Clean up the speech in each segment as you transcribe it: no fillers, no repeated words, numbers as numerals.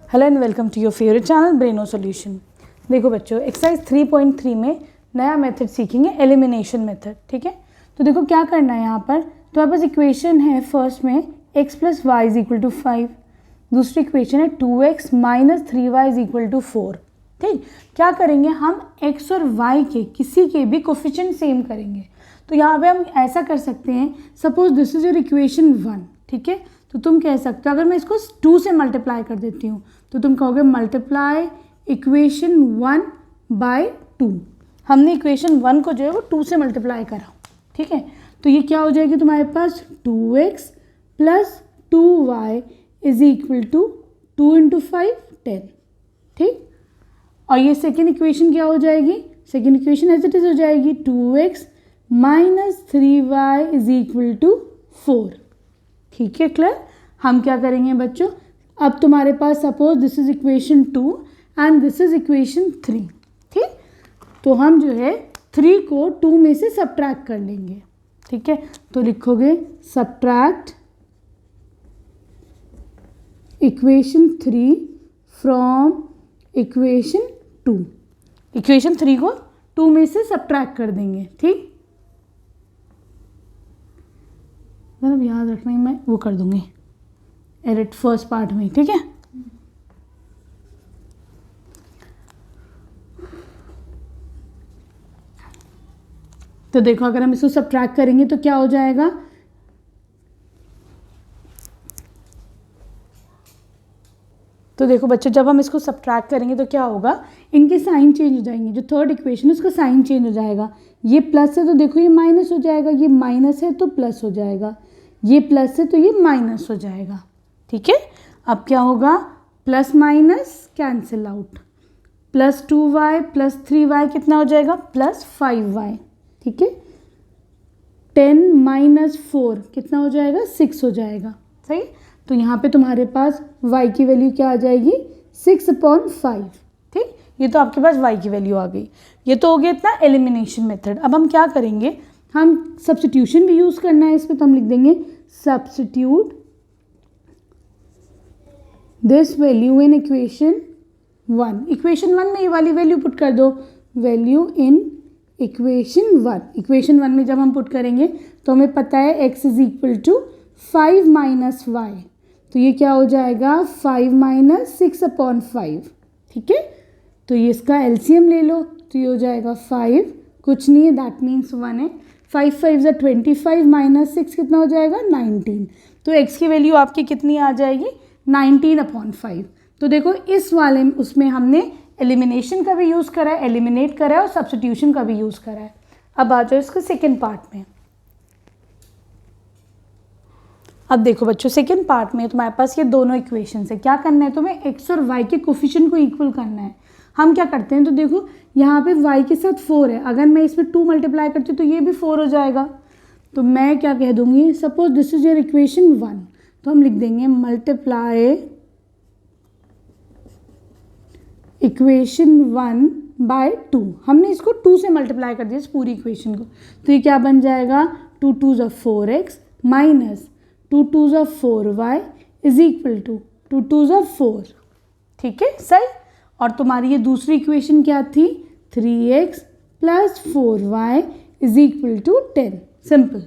Hello and welcome to your favourite channel Braino solution. देखो बच्चों, exercise 3.3 में नया मेथड सीखेंगे, एलिमिनेशन मेथड। ठीक है, तो देखो क्या करना है यहाँ पर। तो आप पास इक्वेशन है फर्स्ट में x plus y is equal to 5, दूसरी इक्वेशन है 2x minus 3y is equal to 4। ठीक, क्या करेंगे हम x और y के किसी के भी कोफिशिएंट सेम करेंगे। तो यहाँ पे हम ऐसा कर सकते हैं, suppose this is your equation 1। ठीक है, तो तुम कह सकते हो अगर मैं इसको 2 से मल्टीप्लाई कर देती हूँ तो तुम कहोगे मल्टीप्लाई इक्वेशन 1 बाय 2। हमने इक्वेशन 1 को जो है वो 2 से मल्टीप्लाई करा। ठीक है, तो ये क्या हो जाएगी तुम्हारे पास 2x plus 2y is equal to 2 into 5 10। ठीक, और ये सेकेंड इक्वेशन क्या हो जाएगी, second equation as it is हो जाएगी 2x minus 3y is equal to 4। ठीक है, क्लियर। हम क्या करेंगे बच्चों, अब तुम्हारे पास suppose this is equation 2 and this is equation 3। ठीक, तो हम जो है 3 को 2 में से सब्ट्रैक्ट कर लेंगे। ठीक है, तो लिखोगे subtract equation 3 from equation 2। Equation 3 को 2 में से सब्ट्रैक्ट कर देंगे। ठीक, मतलब याद रखना है, मैं वो कर दूंगी एडिट फर्स्ट पार्ट में। ठीक है, तो देखो अगर हम इसको सब्ट्रैक्ट करेंगे तो क्या हो जाएगा, तो देखो बच्चों जब हम इसको सब्ट्रैक्ट करेंगे तो क्या होगा, इनके साइन चेंज हो जाएंगे। जो थर्ड इक्वेशन है उसका साइन चेंज हो जाएगा। ये प्लस है तो देखो ये माइनस हो जाएगा, ये माइनस है तो प्लस हो जाएगा, ये प्लस है तो ये माइनस हो जाएगा। ठीक है, अब क्या होगा, plus minus cancel out, plus 2y plus 3y कितना हो जाएगा, प्लस 5y। ठीक है, 10 माइनस 4 कितना हो जाएगा, 6 हो जाएगा। सही, तो यहाँ पे तुम्हारे पास y की वैल्यू क्या आ जाएगी, 6/5। ठीक, ये तो आपके पास y की वैल्यू आ गई। ये तो हो गया इतना एलिमिनेशन मेथड। अब हम क्या करेंगे, हम सब्स्टिट्यूशन भी यूज़ करना है इसमें, तो हम लिख देंगे substitute this value in equation 1। Equation 1 में ये वाली वैल्यू पुट कर दो, वैल्यू इन इक्वेशन 1। इक्वेशन 1 में जब हम पुट करेंगे तो हमें पता है x is equal to 5 minus y, तो ये क्या हो जाएगा 5 माइनस 6/5। ठीक है, तो ये इसका एलसीएम ले लो, तो ये हो जाएगा 5, कुछ नहीं है दैट मीन्स 1 है। 5 5 ज़ा 25 माइनस 6 कितना हो जाएगा 19। तो x की वैल्यू आपकी कितनी आ जाएगी 19/5। तो देखो इस वाले उसमें हमने एलिमिनेशन का भी यूज़ करा है, एलिमिनेट करा है, और सब्स्टिट्यूशन का भी यूज़ करा है। अब आ जाओ इसको सेकेंड पार्ट में। अब देखो बच्चों सेकेंड पार्ट में तुम्हारे पास ये दोनों इक्वेशन है। क्या करना है तुम्हें, x और y के कोफिशिएंट को इक्वल करना है। हम क्या करते हैं, तो देखो यहाँ पे y के साथ 4 है, अगर मैं इसमें 2 मल्टीप्लाई करती हूँ तो ये भी 4 हो जाएगा। तो मैं क्या कह दूँगी, suppose this is your equation 1, तो हम लिख देंगे मल्टीप्लाई इक्वेशन 1 बाय 2। हमने इसको 2 से मल्टीप्लाई कर दिया इस पूरी इक्वेशन को, तो ये क्या बन जाएगा 2 2 ज़ा 4x माइनस 2 2 ज़ा 4y इज इक्वल टू 2 2 ज़ा 4। ठीक है, सही। और तुम्हारी ये दूसरी इक्वेशन क्या थी, 3x plus 4y is equal to 10। Simple,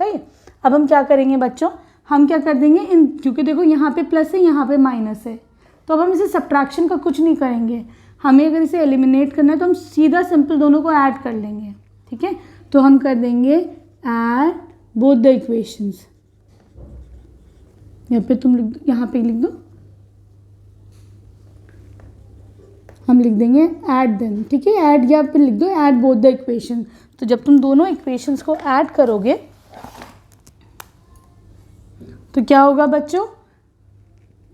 सही है। अब हम क्या करेंगे बच्चों, हम क्या कर देंगे इन, क्योंकि देखो यहाँ पे प्लस है यहाँ पे माइनस है, तो अब हम इसे सब्ट्रैक्शन का कुछ नहीं करेंगे। हमें अगर इसे एलिमिनेट करना है तो हम सीधा सिंपल दोनों को ऐड कर लेंगे। ठीक है, तो हम कर देंगे ऐड बोथ द इक्वेशंस। यहाँ पे तुम लिख, यहाँ पे लिख दो, हम लिख देंगे ऐड देन। ठीक है, ऐड या फिर लिख दो ऐड बोथ द इक्वेशन। तो जब तुम दोनों इक्वेशंस को ऐड करोगे तो क्या होगा बच्चों,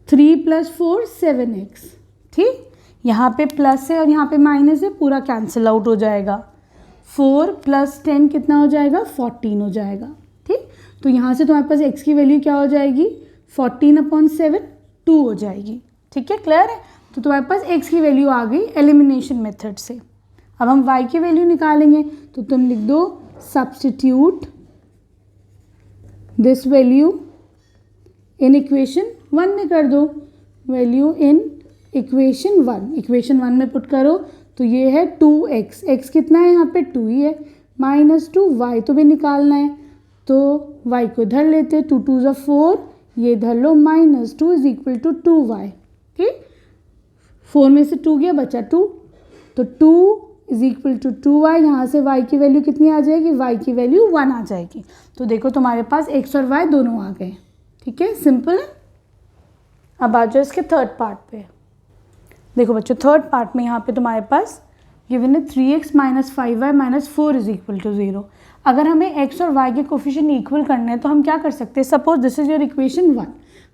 3 + 4 7x। ठीक, यहाँ पे प्लस है और यहाँ पे माइनस है, पूरा कैंसिल आउट हो जाएगा। 4 + 10 कितना हो जाएगा 14 हो जाएगा। ठीक, तो यहाँ से तुम्हारे पास x की वैल्यू क्या हो जाएगी 14/7 2 हो जाएगी। ठीक है, क्लियर है। तो तुम्हारे पास x की वैल्यू आ गई एलिमिनेशन मेथड से। अब हम y की वैल्यू निकालेंगे, तो तुम लिख दो substitute this value in equation 1 में कर दो, वैल्यू इन इक्वेशन वन में पुट करो तो ये है 2x, x कितना है यहाँ पे 2 ही है, -2y तो भी निकालना है, तो y को इधर लेते हैं, 2 2 ज़ा 4, ये इधर लो, -2 इज इक्वल टू 2y। ठीक, 4 में से 2 गया, बचा 2, तो 2 इज इक्वल टू 2y। यहाँ से y की वैल्यू कितनी आ जाएगी, y की वैल्यू 1 आ जाएगी। तो देखो तुम्हारे पास x और y दोनों आ गए। ठीक है, सिंपल है। अब आ जाओ इसके थर्ड पार्ट पे। देखो बच्चों, थर्ड पार्ट में यहाँ पे तुम्हारे पास गिवन है 3x - 5y - 4 is equal to 0। अगर हमें x और y के कोफिशिएंट इक्वल करने हैं तो हम क्या कर सकते हैं, suppose this is your equation 1,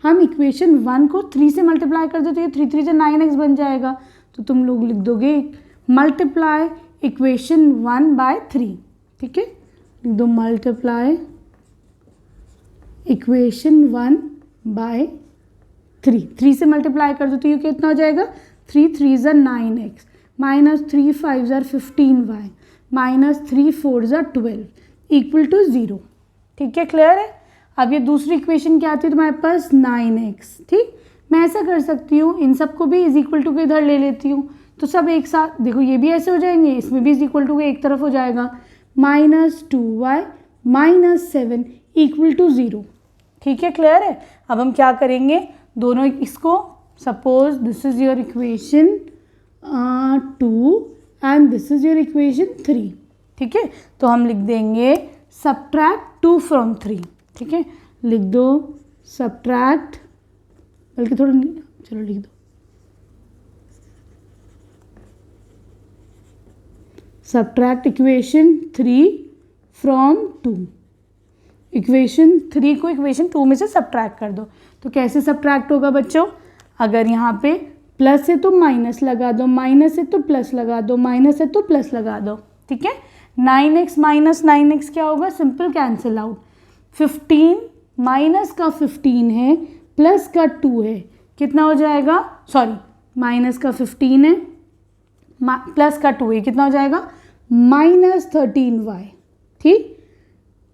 हम इक्वेशन 1 को 3 से मल्टीप्लाई कर दो तो ये 3 3 से 9x बन जाएगा। तो तुम लोग लिख दोगे मल्टीप्लाई इक्वेशन 1 बाय 3। ठीक है, लिख दो मल्टीप्लाई इक्वेशन 1 बाय 3 से मल्टीप्लाई कर दो तो ये कितना हो जाएगा, 3 3 ज़ा 9x -3 5 ज़ा 15y -3 4 ज़ा 12 इक्वल टू 0। ठीक है, क्लियर है। अब ये दूसरी इक्वेशन क्या आती है तुम्हारे पास, 9x। ठीक, मैं ऐसा कर सकती हूँ, इन सबको भी इज इक्वल टू के इधर ले लेती हूँ, तो सब एक साथ देखो, ये भी ऐसे हो जाएंगे, इसमें भी इज इक्वल टू के एक तरफ हो जाएगा, -2y -7 इक्वल टू 0। ठीक है, क्लियर है। अब हम क्या करेंगे, दोनों इसको, suppose this is your equation 2 and this is your equation 3। ठीक है, तो हम लिख देंगे सब्ट्रैक्ट 2 फ्रॉम 3। ठीक है, लिख दो सब्ट्रैक्ट, बल्कि थोड़ा चलो लिख दो सब्ट्रैक्ट इक्वेशन 3 फ्रॉम 2। इक्वेशन 3 को इक्वेशन 2 में से सब्ट्रैक्ट कर दो। तो कैसे सब्ट्रैक्ट होगा बच्चों, अगर यहाँ पे प्लस है तो माइनस लगा दो, माइनस है तो प्लस लगा दो, माइनस है तो प्लस लगा दो। ठीक है, 9x - 9x क्या होगा, सिंपल कैंसिल आउट। 15 माइनस का 15 है, प्लस का 2 है, कितना हो जाएगा, सॉरी माइनस का 15 है, प्लस का 2 है, कितना हो जाएगा, -13y। ठीक,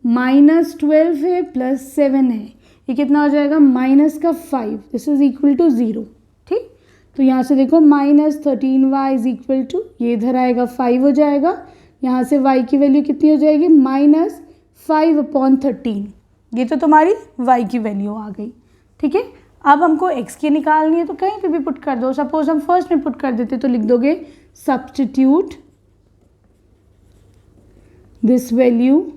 -12 है प्लस 7 है, ये कितना हो जाएगा, माइनस का 5, दिस इज इक्वल टू 0। ठीक, तो यहाँ से देखो -13y इज इक्वल टू, ये इधर आएगा 5 हो जाएगा, यहाँ से y की वैल्यू कितनी हो जाएगी, -5/13। ये तो तुम्हारी y की वैल्यू आ गई। ठीक है, अब हमको x की निकालनी है तो कहीं पे भी पुट कर दो। सपोज हम फर्स्ट में पुट कर देते तो लिख दोगे substitute this value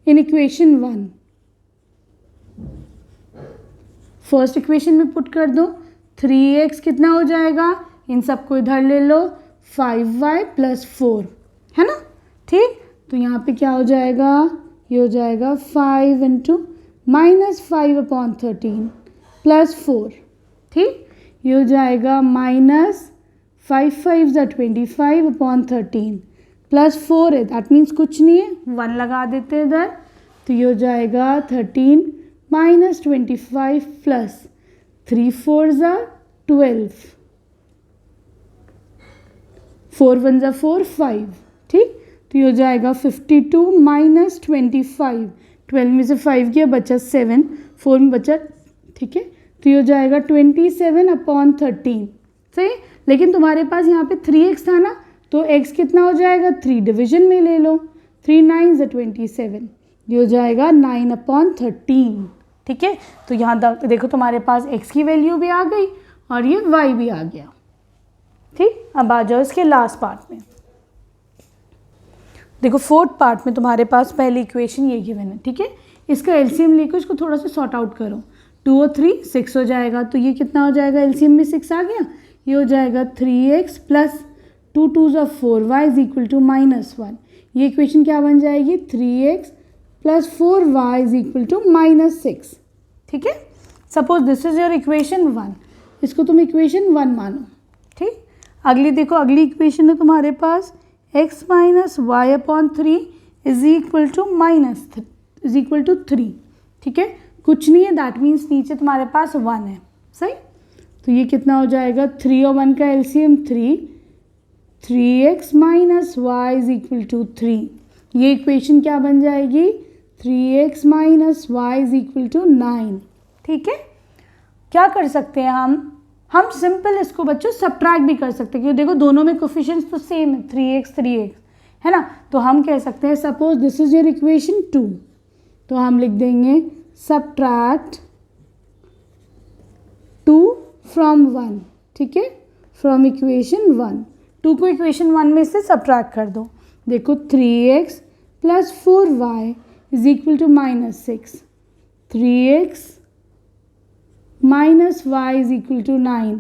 in equation 1। First equation में पुट कर दो, 3x कितना हो जाएगा, इन सबको इधर ले लो, 5y + 4 है ना। ठीक, तो यहाँ पे क्या हो जाएगा, ये हो जाएगा 5 × -5/13 + 4। ठीक, ये हो जाएगा -5 5 ज़ा 25/13 + 4 है, दैट मीन्स कुछ नहीं है, 1 लगा देते हैं इधर, तो ये हो जाएगा 13 - 25 + 3 4 ज़ा 12, 4 1 ज़ा 4 5। ठीक, तो ये हो जाएगा 52 - 25, 12 में से 5 गया, बचा 7, 4 में बचा। ठीक है, तो ये हो जाएगा 27/13। सही, लेकिन तुम्हारे पास यहाँ पे 3x था ना, तो x कितना हो जाएगा, 3 डिवीजन में ले लो, 3 9 ज़ा 27, ये हो जाएगा 9/13। ठीक है, तो यहाँ देखो तुम्हारे पास x की वैल्यू भी आ गई और ये y भी आ गया। ठीक, अब आ जाओ इसके लास्ट पार्ट में। देखो फोर्थ पार्ट में तुम्हारे पास पहली इक्वेशन ये गिवन है। ठीक है, इसका एलसीएम लेकर इसको थोड़ा सा सॉर्ट आउट करो, 2 और 3 6 हो जाएगा, तो ये कितना हो जाएगा, एलसीएम में 6 आ गया, ये हो जाएगा 3x + 2 2 ज़ा 4y इज इक्वल टू -1। ये इक्वेशन क्या बन जाएगी, 3x + 4y is equal to -6। ठीक है, suppose this is your equation 1, इसको तुम इक्वेशन 1 मानो। ठीक, अगली देखो, अगली इक्वेशन है तुम्हारे पास x - y/3 is equal to 3। ठीक है, कुछ नहीं है, दैट मीन्स नीचे तुम्हारे पास 1 है। सही, तो ये कितना हो जाएगा, 3 और 1 का LCM 3, 3x - y is equal to 3। ये इक्वेशन क्या बन जाएगी, 3x - y is equal to 9। ठीक है, क्या कर सकते हैं हम, हम सिंपल इसको बच्चों सब्ट्रैक्ट भी कर सकते हैं, क्योंकि देखो दोनों में कोफिशिएंट्स तो सेम है, 3x 3x है ना। तो हम कह सकते हैं suppose this is your equation 2, तो हम लिख देंगे सब्ट्रैक्ट 2 फ्रॉम 1, ठीक है, फ्रॉम इक्वेशन 1। 2 को इक्वेशन 1 में से सब्ट्रैक्ट कर दो। देखो 3x plus 4y is equal to -6, 3x minus y is equal to 9,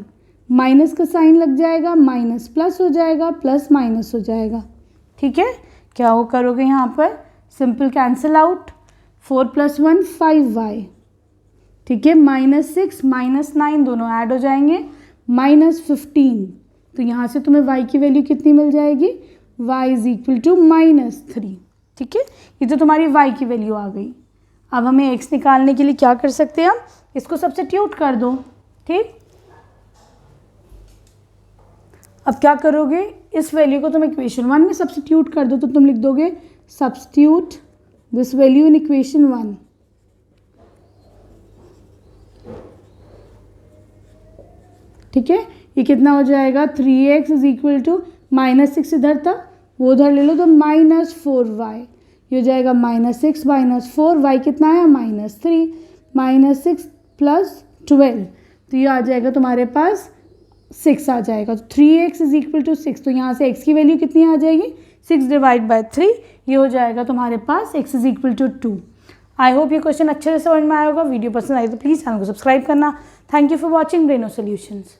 minus का साइन लग जाएगा, माइनस प्लस हो जाएगा, प्लस माइनस हो जाएगा, ठीक है। क्या वो करोगे यहाँ पर, सिंपल कैंसिल आउट, 4 + 1 5y, ठीक है, -6 -9 दोनों ऐड हो जाएंगे, -15। तो यहाँ से तुम्हें y की वैल्यू कितनी मिल जाएगी, y इज इक्वल टू -3, ठीक है। ये तो तुम्हारी y की वैल्यू आ गई। अब हमें x निकालने के लिए क्या कर सकते हैं, हम इसको सब्स्टिट्यूट कर दो, ठीक। अब क्या करोगे, इस वैल्यू को तुम इक्वेशन 1 में सब्स्टिट्यूट कर दो, तो तुम लिख दोगे substitute this value in equation 1, ठीक है। ये कितना हो जाएगा, 3x इज इक्वल टू -6 इधर था, वो उधर ले लो तो -4y, ये हो जाएगा -6 - 4, y कितना है -3, -6 + 12, तो ये आ जाएगा तुम्हारे पास 6 आ जाएगा। तो 3x इज इक्वल टू 6, तो यहाँ से x की वैल्यू कितनी आ जाएगी, 6 / 3, ये हो जाएगा तुम्हारे पास x is equal to 2। I hope ये क्वेश्चन अच्छे से समझ में आया होगा। वीडियो पसंद आई तो प्लीज़ चैनल को सब्सक्राइब करना। Thank you for watching Braino solutions.